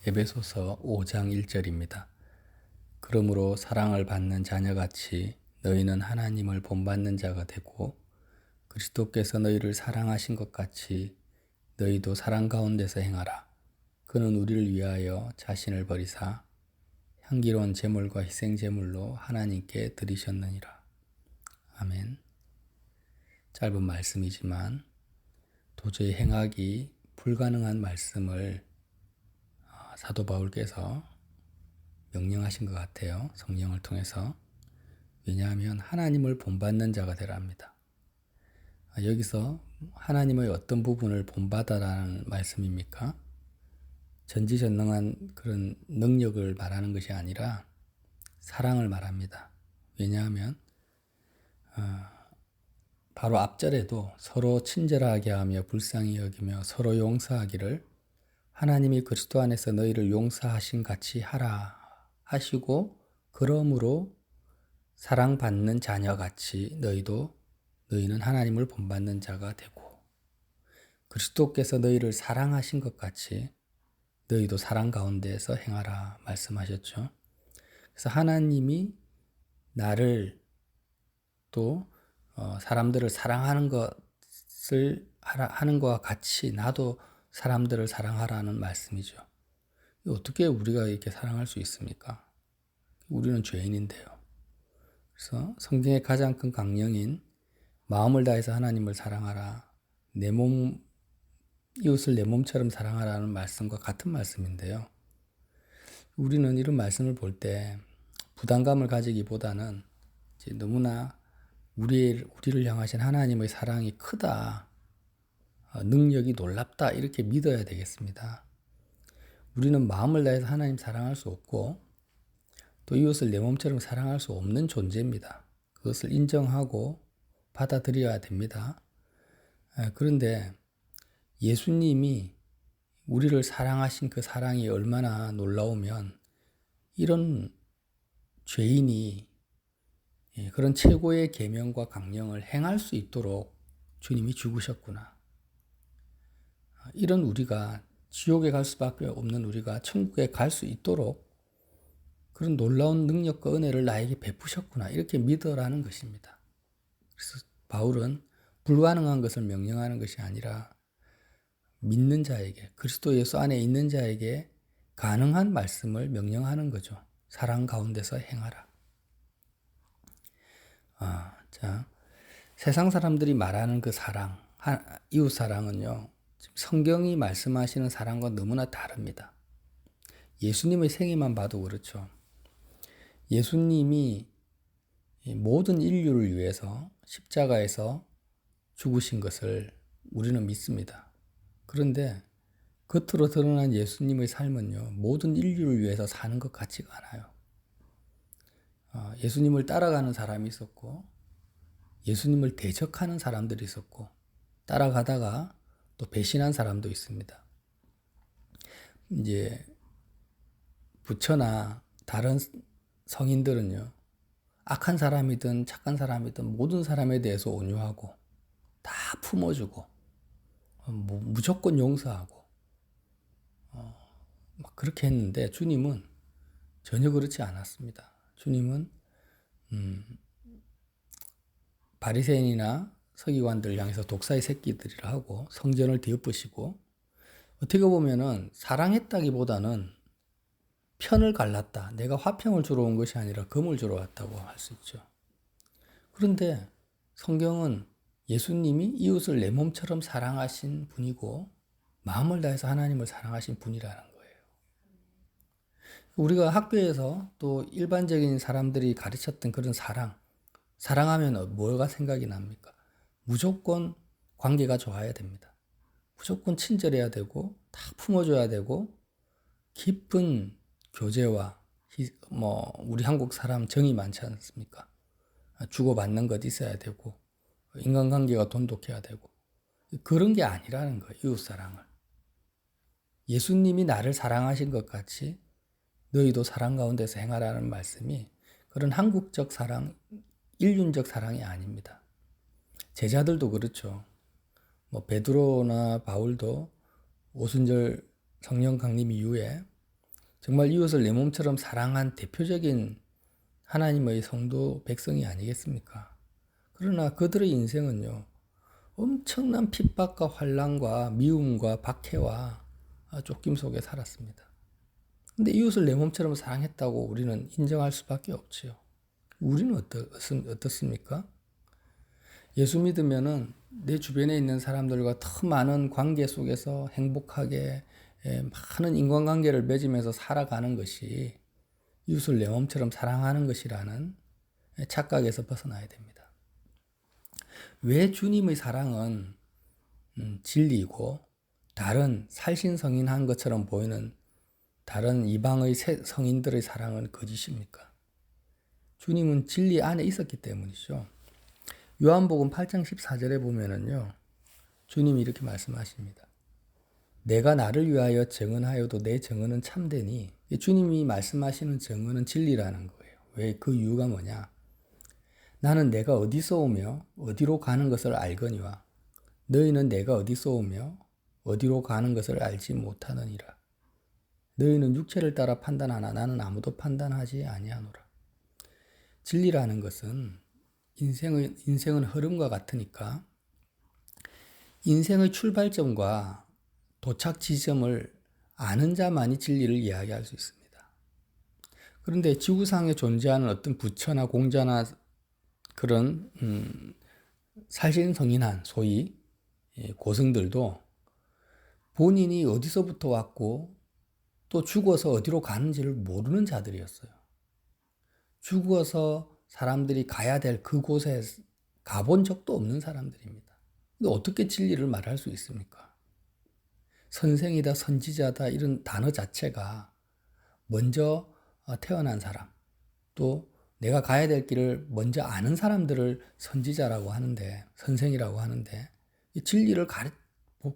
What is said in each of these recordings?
에베소서 5장 1절입니다. 그러므로 사랑을 받는 자녀같이 너희는 하나님을 본받는 자가 되고 그리스도께서 너희를 사랑하신 것 같이 너희도 사랑 가운데서 행하라. 그는 우리를 위하여 자신을 버리사 향기로운 제물과 희생 제물로 하나님께 드리셨느니라. 아멘. 짧은 말씀이지만 도저히 행하기 불가능한 말씀을 사도 바울께서 명령하신 것 같아요. 성령을 통해서. 왜냐하면 하나님을 본받는 자가 되랍니다. 여기서 하나님의 어떤 부분을 본받아라는 말씀입니까? 전지전능한 그런 능력을 말하는 것이 아니라 사랑을 말합니다. 왜냐하면 바로 앞절에도 서로 친절하게 하며 불쌍히 여기며 서로 용서하기를 하나님이 그리스도 안에서 너희를 용서하신 같이 하라 하시고 그러므로 사랑받는 자녀같이 너희는 하나님을 본받는 자가 되고 그리스도께서 너희를 사랑하신 것 같이 너희도 사랑 가운데에서 행하라 말씀하셨죠. 그래서 하나님이 나를 또 사람들을 사랑하는 것을 하는 것과 같이 나도 사람들을 사랑하라는 말씀이죠. 어떻게 우리가 이렇게 사랑할 수 있습니까? 우리는 죄인인데요. 그래서 성경의 가장 큰 강령인 마음을 다해서 하나님을 사랑하라. 이웃을 내 몸처럼 사랑하라는 말씀과 같은 말씀인데요. 우리는 이런 말씀을 볼 때 부담감을 가지기보다는 이제 너무나 우리를 향하신 하나님의 사랑이 크다. 능력이 놀랍다. 이렇게 믿어야 되겠습니다. 우리는 마음을 다해서 하나님 사랑할 수 없고 또 이웃을 내 몸처럼 사랑할 수 없는 존재입니다. 그것을 인정하고 받아들여야 됩니다. 그런데 예수님이 우리를 사랑하신 그 사랑이 얼마나 놀라우면 이런 죄인이 그런 최고의 계명과 강령을 행할 수 있도록 주님이 죽으셨구나. 이런 우리가 지옥에 갈 수밖에 없는 우리가 천국에 갈 수 있도록 그런 놀라운 능력과 은혜를 나에게 베푸셨구나. 이렇게 믿으라는 것입니다. 그래서 바울은 불가능한 것을 명령하는 것이 아니라 믿는 자에게, 그리스도 예수 안에 있는 자에게 가능한 말씀을 명령하는 거죠. 사랑 가운데서 행하라. 세상 사람들이 말하는 그 사랑, 이웃 사랑은요, 성경이 말씀하시는 사랑과 너무나 다릅니다. 예수님의 생애만 봐도 그렇죠. 예수님이 모든 인류를 위해서 십자가에서 죽으신 것을 우리는 믿습니다. 그런데 겉으로 드러난 예수님의 삶은요, 모든 인류를 위해서 사는 것 같지가 않아요. 예수님을 따라가는 사람이 있었고, 예수님을 대적하는 사람들이 있었고, 따라가다가 또 배신한 사람도 있습니다. 이제 부처나 다른 성인들은요, 악한 사람이든 착한 사람이든 모든 사람에 대해서 온유하고 다 품어주고 무조건 용서하고 막 그렇게 했는데 주님은 전혀 그렇지 않았습니다. 주님은 바리새인이나 서기관들 향해서 독사의 새끼들이라 하고 성전을 뒤엎으시고 어떻게 보면은 사랑했다기보다는 편을 갈랐다. 내가 화평을 주러 온 것이 아니라 금을 주러 왔다고 할 수 있죠. 그런데 성경은 예수님이 이웃을 내 몸처럼 사랑하신 분이고 마음을 다해서 하나님을 사랑하신 분이라는 거예요. 우리가 학교에서 또 일반적인 사람들이 가르쳤던 그런 사랑하면 뭐가 생각이 납니까? 무조건 관계가 좋아야 됩니다. 무조건 친절해야 되고 다 품어줘야 되고 깊은 교제와 우리 한국 사람 정이 많지 않습니까? 주고받는 것 있어야 되고 인간관계가 돈독해야 되고 그런 게 아니라는 거예요. 이웃사랑을. 예수님이 나를 사랑하신 것 같이 너희도 사랑 가운데서 행하라는 말씀이 그런 한국적 사랑, 인륜적 사랑이 아닙니다. 제자들도 그렇죠. 베드로나 바울도 오순절 성령 강림 이후에 정말 이웃을 내 몸처럼 사랑한 대표적인 하나님의 성도 백성이 아니겠습니까? 그러나 그들의 인생은요, 엄청난 핍박과 환난과 미움과 박해와 쫓김 속에 살았습니다. 근데 이웃을 내 몸처럼 사랑했다고 우리는 인정할 수밖에 없지요. 우리는 어떻습니까? 예수 믿으면은 내 주변에 있는 사람들과 더 많은 관계 속에서 행복하게 많은 인간관계를 맺으면서 살아가는 것이 이웃을 내 몸처럼 사랑하는 것이라는 착각에서 벗어나야 됩니다. 왜 주님의 사랑은 진리이고 다른 살신성인한 것처럼 보이는 다른 이방의 성인들의 사랑은 거짓입니까? 주님은 진리 안에 있었기 때문이죠. 요한복음 8장 14절에 보면은요, 주님이 이렇게 말씀하십니다. 내가 나를 위하여 증언하여도 내 증언은 참되니. 주님이 말씀하시는 증언은 진리라는 거예요. 왜? 그 이유가 뭐냐? 나는 내가 어디서 오며 어디로 가는 것을 알거니와 너희는 내가 어디서 오며 어디로 가는 것을 알지 못하느니라. 너희는 육체를 따라 판단하나 나는 아무도 판단하지 아니하노라. 진리라는 것은 인생은 흐름과 같으니까 인생의 출발점과 도착 지점을 아는 자만이 진리를 이야기할 수 있습니다. 그런데 지구상에 존재하는 어떤 부처나 공자나 그런 살신성인한 소위 고승들도 본인이 어디서부터 왔고 또 죽어서 어디로 가는지를 모르는 자들이었어요. 죽어서 사람들이 가야 될 그곳에 가본 적도 없는 사람들입니다. 근데 어떻게 진리를 말할 수 있습니까? 선생이다, 선지자다 이런 단어 자체가 먼저 태어난 사람, 또 내가 가야 될 길을 먼저 아는 사람들을 선지자라고 하는데, 선생이라고 하는데, 진리를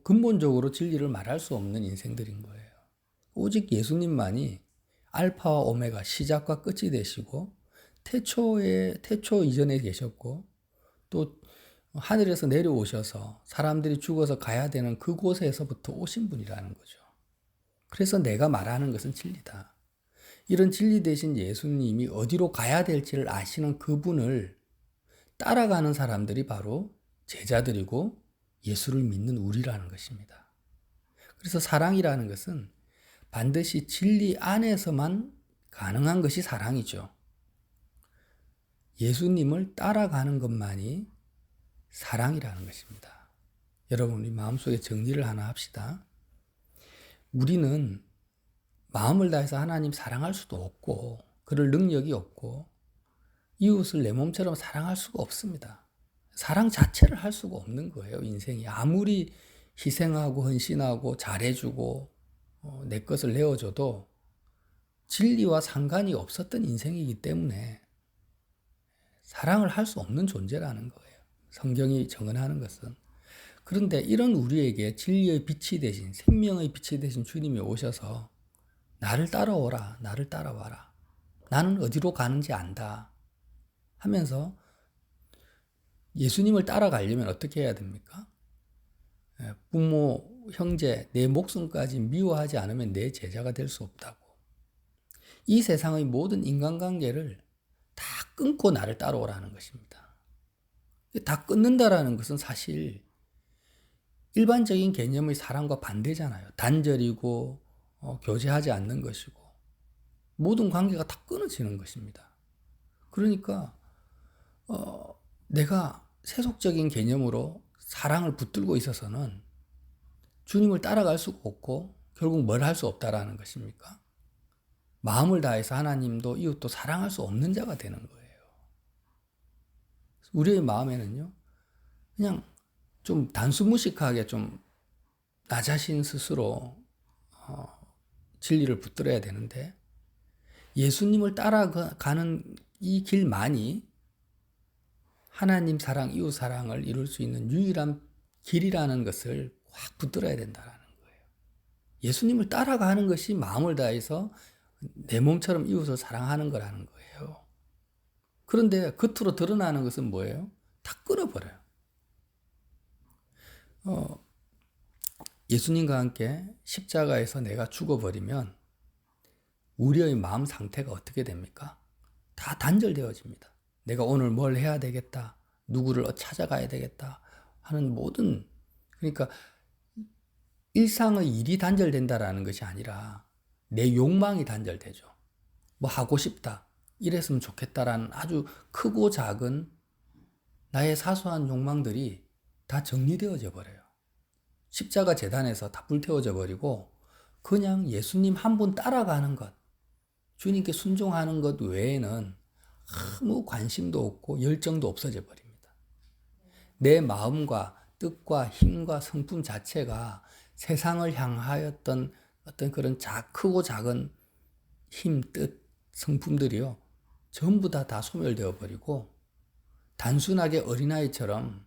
근본적으로 진리를 말할 수 없는 인생들인 거예요. 오직 예수님만이 알파와 오메가, 시작과 끝이 되시고, 태초 이전에 계셨고, 또 하늘에서 내려오셔서 사람들이 죽어서 가야 되는 그곳에서부터 오신 분이라는 거죠. 그래서 내가 말하는 것은 진리다. 이런 진리 대신 예수님이 어디로 가야 될지를 아시는 그분을 따라가는 사람들이 바로 제자들이고 예수를 믿는 우리라는 것입니다. 그래서 사랑이라는 것은 반드시 진리 안에서만 가능한 것이 사랑이죠. 예수님을 따라가는 것만이 사랑이라는 것입니다. 여러분, 우리 마음속에 정리를 하나 합시다. 우리는 마음을 다해서 하나님 사랑할 수도 없고, 그럴 능력이 없고, 이웃을 내 몸처럼 사랑할 수가 없습니다. 사랑 자체를 할 수가 없는 거예요, 인생이. 아무리 희생하고 헌신하고 잘해주고 내 것을 내어줘도 진리와 상관이 없었던 인생이기 때문에 사랑을 할 수 없는 존재라는 거예요. 성경이 정언하는 것은. 그런데 이런 우리에게 진리의 빛이 되신, 생명의 빛이 되신 주님이 오셔서 나를 따라오라, 나를 따라와라. 나는 어디로 가는지 안다 하면서 예수님을 따라가려면 어떻게 해야 됩니까? 부모, 형제, 내 목숨까지 미워하지 않으면 내 제자가 될 수 없다고. 이 세상의 모든 인간관계를 다 끊고 나를 따라오라는 것입니다. 다 끊는다라는 것은 사실 일반적인 개념의 사랑과 반대잖아요. 단절이고 교제하지 않는 것이고 모든 관계가 다 끊어지는 것입니다. 그러니까 내가 세속적인 개념으로 사랑을 붙들고 있어서는 주님을 따라갈 수가 없고 결국 뭘 할 수 없다라는 것입니까? 마음을 다해서 하나님도 이웃도 사랑할 수 없는 자가 되는 거예요. 우리의 마음에는요, 그냥 좀 단순무식하게 좀 나 자신 스스로 진리를 붙들어야 되는데 예수님을 따라가는 이 길만이 하나님 사랑, 이웃 사랑을 이룰 수 있는 유일한 길이라는 것을 확 붙들어야 된다는 거예요. 예수님을 따라가는 것이 마음을 다해서 내 몸처럼 이웃을 사랑하는 거라는 거예요. 그런데 겉으로 드러나는 것은 뭐예요? 다 끊어버려요. 예수님과 함께 십자가에서 내가 죽어버리면 우리의 마음 상태가 어떻게 됩니까? 다 단절되어집니다. 내가 오늘 뭘 해야 되겠다. 누구를 찾아가야 되겠다. 하는 모든, 그러니까 일상의 일이 단절된다라는 것이 아니라 내 욕망이 단절되죠. 뭐 하고 싶다. 이랬으면 좋겠다라는 아주 크고 작은 나의 사소한 욕망들이 다 정리되어져 버려요. 십자가 재단에서 다 불태워져 버리고 그냥 예수님 한 분 따라가는 것, 주님께 순종하는 것 외에는 아무 관심도 없고 열정도 없어져 버립니다. 내 마음과 뜻과 힘과 성품 자체가 세상을 향하였던 어떤 그런 크고 작은 힘, 뜻, 성품들이요. 전부 다 소멸되어 버리고 단순하게 어린아이처럼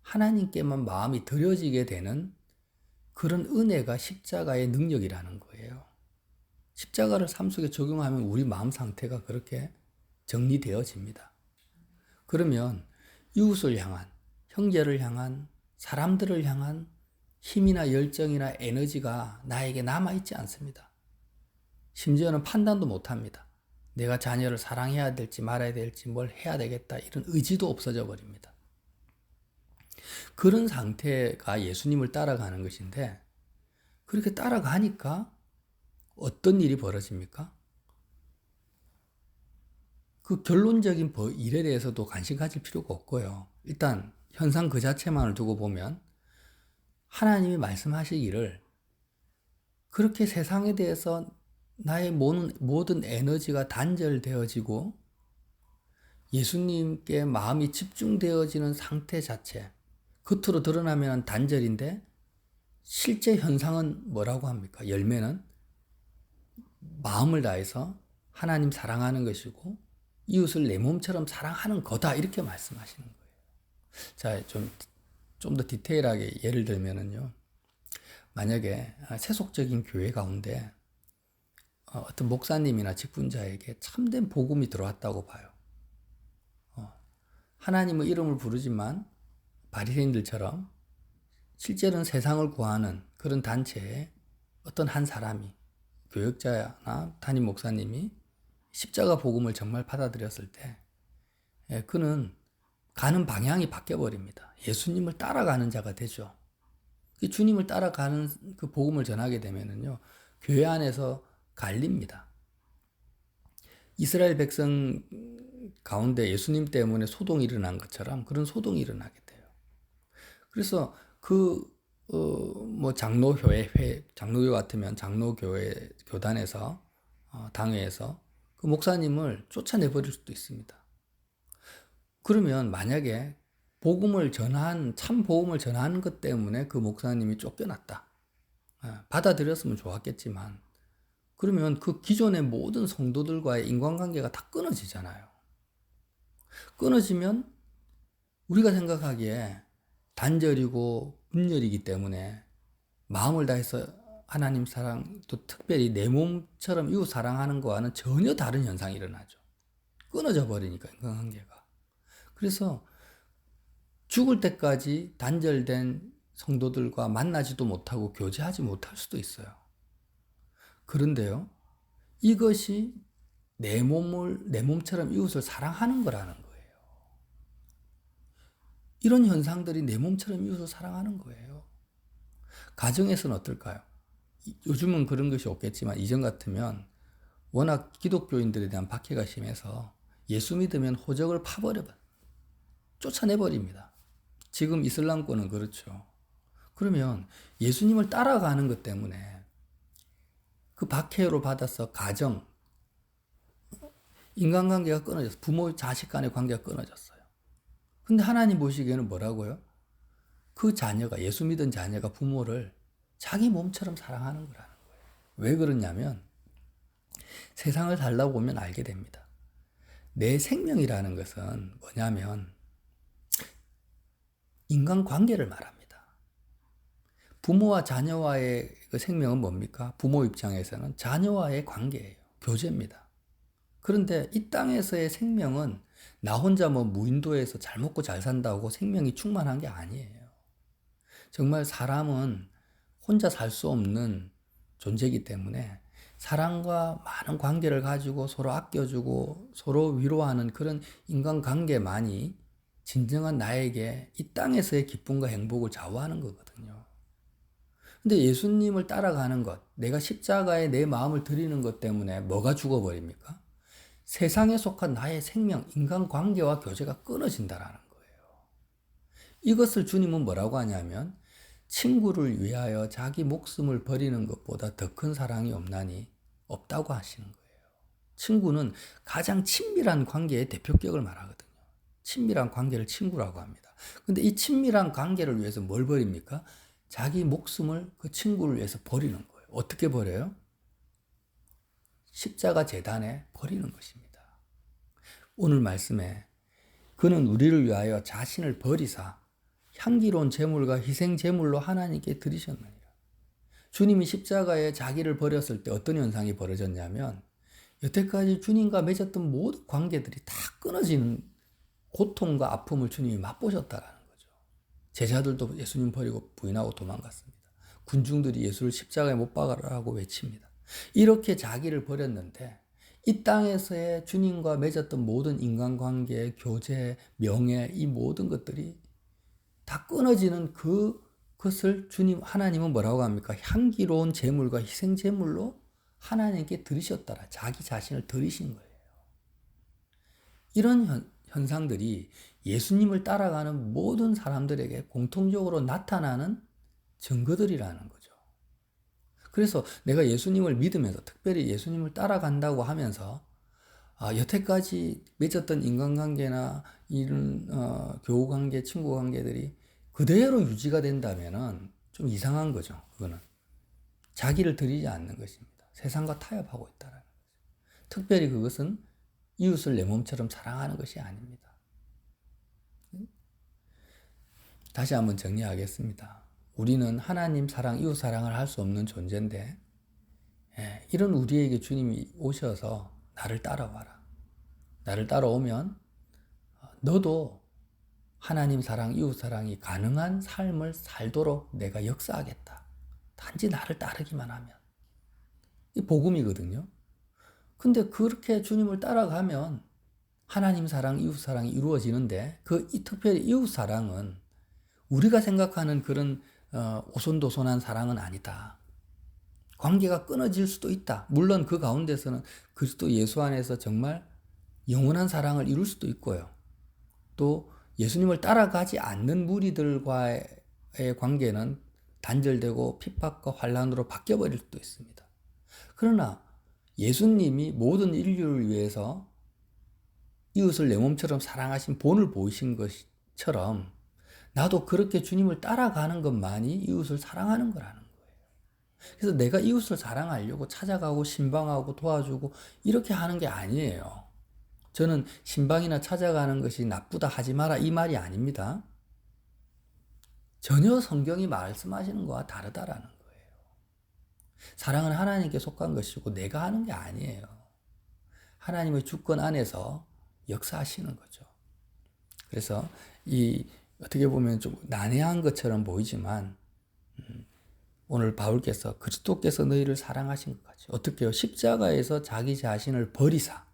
하나님께만 마음이 드려지게 되는 그런 은혜가 십자가의 능력이라는 거예요. 십자가를 삶 속에 적용하면 우리 마음 상태가 그렇게 정리되어집니다. 그러면 이웃을 향한, 형제를 향한, 사람들을 향한 힘이나 열정이나 에너지가 나에게 남아있지 않습니다. 심지어는 판단도 못합니다. 내가 자녀를 사랑해야 될지 말아야 될지 뭘 해야 되겠다 이런 의지도 없어져 버립니다. 그런 상태가 예수님을 따라가는 것인데 그렇게 따라가니까 어떤 일이 벌어집니까? 그 결론적인 일에 대해서도 관심 가질 필요가 없고요. 일단 현상 그 자체만을 두고 보면 하나님이 말씀하시기를 그렇게 세상에 대해서 나의 모든 에너지가 단절되어지고 예수님께 마음이 집중되어지는 상태 자체, 겉으로 드러나면 단절인데 실제 현상은 뭐라고 합니까? 열매는 마음을 다해서 하나님 사랑하는 것이고 이웃을 내 몸처럼 사랑하는 거다 이렇게 말씀하시는 거예요. 자, 좀 더 디테일하게 예를 들면은요. 만약에 세속적인 교회 가운데 어떤 목사님이나 직분자에게 참된 복음이 들어왔다고 봐요. 하나님의 이름을 부르지만 바리새인들처럼 실제로는 세상을 구하는 그런 단체에 어떤 한 사람이 교역자나 담임 목사님이 십자가 복음을 정말 받아들였을 때 그는 가는 방향이 바뀌어버립니다. 예수님을 따라가는 자가 되죠. 주님을 따라가는 그 복음을 전하게 되면은요, 교회 안에서 갈립니다. 이스라엘 백성 가운데 예수님 때문에 소동이 일어난 것처럼 그런 소동이 일어나게 돼요. 그래서 장로교 같으면 장로교회 교단에서, 당회에서 그 목사님을 쫓아내버릴 수도 있습니다. 그러면 만약에 참 복음을 전하는 것 때문에 그 목사님이 쫓겨났다. 받아들였으면 좋았겠지만, 그러면 그 기존의 모든 성도들과의 인간관계가 다 끊어지잖아요. 끊어지면 우리가 생각하기에 단절이고 분열이기 때문에 마음을 다해서 하나님 사랑, 또 특별히 내 몸처럼 이웃 사랑하는 거와는 전혀 다른 현상이 일어나죠. 끊어져 버리니까 인간관계가. 그래서 죽을 때까지 단절된 성도들과 만나지도 못하고 교제하지 못할 수도 있어요. 그런데요, 이것이 내 몸처럼 이웃을 사랑하는 거라는 거예요. 이런 현상들이 내 몸처럼 이웃을 사랑하는 거예요. 가정에서는 어떨까요? 요즘은 그런 것이 없겠지만 이전 같으면 워낙 기독교인들에 대한 박해가 심해서 예수 믿으면 호적을 쫓아내버립니다. 지금 이슬람권은 그렇죠. 그러면 예수님을 따라가는 것 때문에 그 박해로 받아서 가정, 인간관계가 끊어졌어요. 부모, 자식 간의 관계가 끊어졌어요. 근데 하나님 보시기에는 뭐라고요? 그 자녀가, 예수 믿은 자녀가 부모를 자기 몸처럼 사랑하는 거라는 거예요. 왜 그러냐면 세상을 살다 보면 알게 됩니다. 내 생명이라는 것은 뭐냐면 인간관계를 말합니다. 부모와 자녀와의 그 생명은 뭡니까? 부모 입장에서는 자녀와의 관계예요. 교제입니다. 그런데 이 땅에서의 생명은 나 혼자 무인도에서 잘 먹고 잘 산다고 생명이 충만한 게 아니에요. 정말 사람은 혼자 살 수 없는 존재이기 때문에 사랑과 많은 관계를 가지고 서로 아껴주고 서로 위로하는 그런 인간관계만이 진정한 나에게 이 땅에서의 기쁨과 행복을 좌우하는 거거든요. 근데 예수님을 따라가는 것, 내가 십자가에 내 마음을 드리는 것 때문에 뭐가 죽어버립니까? 세상에 속한 나의 생명, 인간관계와 교제가 끊어진다라는 거예요. 이것을 주님은 뭐라고 하냐면 친구를 위하여 자기 목숨을 버리는 것보다 더 큰 사랑이 없나니 없다고 하시는 거예요. 친구는 가장 친밀한 관계의 대표격을 말하거든요. 친밀한 관계를 친구라고 합니다. 근데 이 친밀한 관계를 위해서 뭘 버립니까? 자기 목숨을 그 친구를 위해서 버리는 거예요. 어떻게 버려요? 십자가 제단에 버리는 것입니다. 오늘 말씀에 그는 우리를 위하여 자신을 버리사 향기로운 제물과 희생 제물로 하나님께 드리셨느니라. 주님이 십자가에 자기를 버렸을 때 어떤 현상이 벌어졌냐면 여태까지 주님과 맺었던 모든 관계들이 다 끊어지는 고통과 아픔을 주님이 맛보셨다라는 거죠. 제자들도 예수님 버리고 부인하고 도망갔습니다. 군중들이 예수를 십자가에 못 박아라고 외칩니다. 이렇게 자기를 버렸는데 이 땅에서의 주님과 맺었던 모든 인간관계, 교제, 명예 이 모든 것들이 다 끊어지는 그것을 하나님은 뭐라고 합니까? 향기로운 제물과 희생 제물로 하나님께 드리셨더라. 자기 자신을 드리신 거예요. 이런 현상들이 예수님을 따라가는 모든 사람들에게 공통적으로 나타나는 증거들이라는 거죠. 그래서 내가 예수님을 믿으면서 특별히 예수님을 따라간다고 하면서 여태까지 맺었던 인간관계나 이런 교우관계, 친구관계들이 그대로 유지가 된다면은 좀 이상한 거죠. 그거는 자기를 드리지 않는 것입니다. 세상과 타협하고 있다는 거죠. 특별히 그것은 이웃을 내 몸처럼 사랑하는 것이 아닙니다. 다시 한번 정리하겠습니다. 우리는 하나님 사랑, 이웃 사랑을 할 수 없는 존재인데 이런 우리에게 주님이 오셔서 나를 따라와라. 나를 따라오면 너도 하나님 사랑, 이웃 사랑이 가능한 삶을 살도록 내가 역사하겠다. 단지 나를 따르기만 하면. 이 복음이거든요. 근데 그렇게 주님을 따라가면 하나님 사랑, 이웃 사랑이 이루어지는데 특별히 이웃 사랑은 우리가 생각하는 그런 오손도손한 사랑은 아니다. 관계가 끊어질 수도 있다. 물론 그 가운데서는 그리스도 예수 안에서 정말 영원한 사랑을 이룰 수도 있고요. 또 예수님을 따라가지 않는 무리들과의 관계는 단절되고 핍박과 환란으로 바뀌어버릴 수도 있습니다. 그러나 예수님이 모든 인류를 위해서 이웃을 내 몸처럼 사랑하신 본을 보이신 것처럼 나도 그렇게 주님을 따라가는 것만이 이웃을 사랑하는 거라는 거예요. 그래서 내가 이웃을 사랑하려고 찾아가고 신방하고 도와주고 이렇게 하는 게 아니에요. 저는 신방이나 찾아가는 것이 나쁘다 하지 마라 이 말이 아닙니다. 전혀 성경이 말씀하시는 것과 다르다라는 거예요. 사랑은 하나님께 속한 것이고 내가 하는 게 아니에요. 하나님의 주권 안에서 역사하시는 거죠. 그래서 어떻게 보면 좀 난해한 것처럼 보이지만 오늘 바울께서 그리스도께서 너희를 사랑하신 것 같이 어떻게요? 십자가에서 자기 자신을 버리사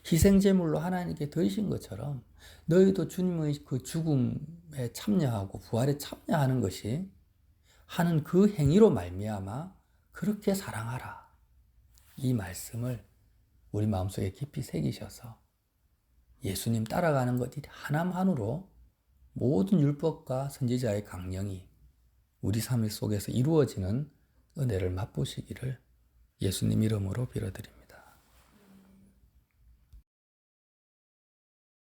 희생제물로 하나님께 드리신 것처럼 너희도 주님의 그 죽음에 참여하고 부활에 참여하는 것이 하는 그 행위로 말미암아 그렇게 사랑하라. 이 말씀을 우리 마음속에 깊이 새기셔서 예수님 따라가는 것이 하나만으로 모든 율법과 선지자의 강령이 우리 삶 속에서 이루어지는 은혜를 맛보시기를 예수님 이름으로 빌어드립니다.